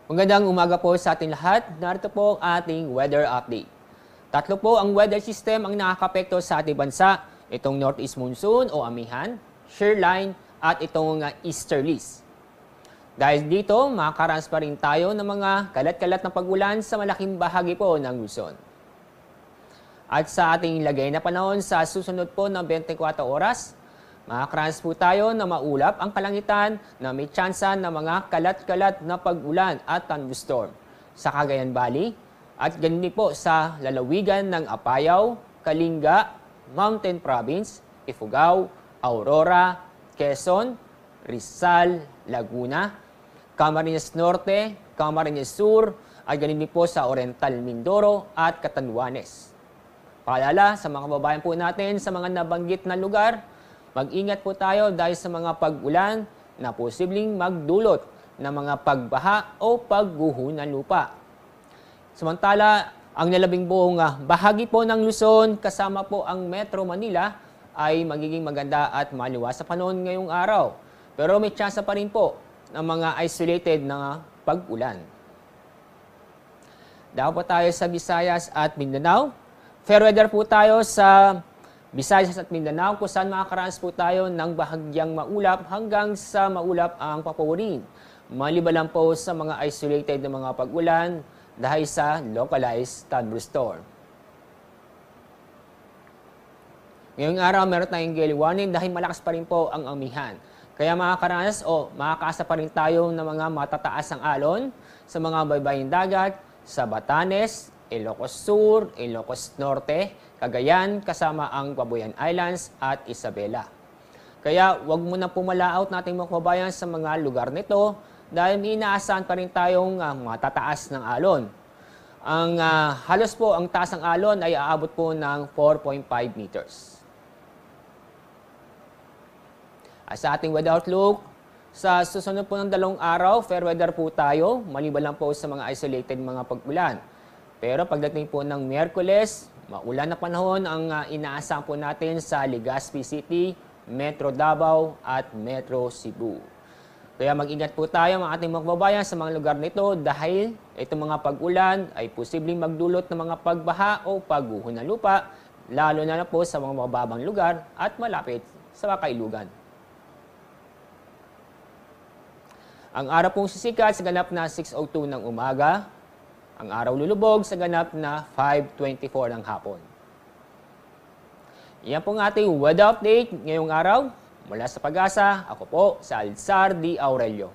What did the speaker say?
Magandang umaga po sa ating lahat. Narito po ang ating weather update. Tatlo po ang weather system ang nakakapekto sa ating bansa. Itong northeast monsoon o amihan, shear line at itong easterlies. Dahil dito, makakaranas pa rin tayo ng mga kalat-kalat na pag-ulan sa malaking bahagi po ng Luzon. At sa ating lagay na panahon sa susunod po ng 24 oras, makakaranas po tayo na maulap ang kalangitan na may tsansa ng mga kalat-kalat na pag-ulan at thunderstorm sa Cagayan Valley at ganun po sa lalawigan ng Apayao, Kalinga, Mountain Province, Ifugao, Aurora, Quezon, Rizal, Laguna, Camarines Norte, Camarines Sur at ganun po sa Oriental Mindoro at Catanduanes. Paalala sa mga kababayan po natin sa mga nabanggit na lugar, mag-ingat po tayo dahil sa mga pag-ulan na posibleng magdulot ng mga pagbaha o pagguho ng lupa. Samantala, ang nalabing buong bahagi po ng Luzon kasama po ang Metro Manila ay magiging maganda at maliwas sa panahon ngayong araw. Pero may tsansa pa rin po ng mga isolated na pag-ulan. Daw po tayo sa Visayas at Mindanao. Fair weather po tayo sa Visayas at Mindanao kung saan makakaranas po tayo ng bahagyang maulap hanggang sa maulap ang papawirin. Maliban lang po sa mga isolated na mga pag-ulan dahil sa localized thunderstorm. Ngayong araw meron tayong gale warning dahil malakas pa rin po ang amihan. Kaya makakaranas o makakaasa pa rin tayo ng mga matataas ang alon sa mga baybaying dagat sa Batanes, Ilocos Sur, Ilocos Norte, Cagayan, kasama ang Babuyan Islands at Isabela. Kaya huwag muna pumalaot nating mga kababayan sa mga lugar nito dahil inaasahan pa rin tayong matataas ng alon. Halos po ang taas ng alon ay aabot po ng 4.5 meters. At sa ating weather outlook, sa susunod po ng 2 araw, fair weather po tayo, maliban lang po sa mga isolated mga pag-ulan. Pero pagdating po ng Miyerkules, maulan na panahon ang inaasahan po natin sa Legazpi City, Metro Davao at Metro Cebu. Kaya mag-ingat po tayo mga ating mga kababayan sa mga lugar nito dahil itong mga pag-ulan ay posibleng magdulot ng mga pagbaha o pagguho ng lupa, lalo na po sa mga mababang lugar at malapit sa makailugan. Ang araw pong sisikat sa ganap na 6:02 ng umaga. Ang araw lulubog sa ganap na 5:24 ng hapon. Iyan po ang ating weather update ngayong araw. Mula sa Pag-asa, ako po si Alzar D. Aurelio.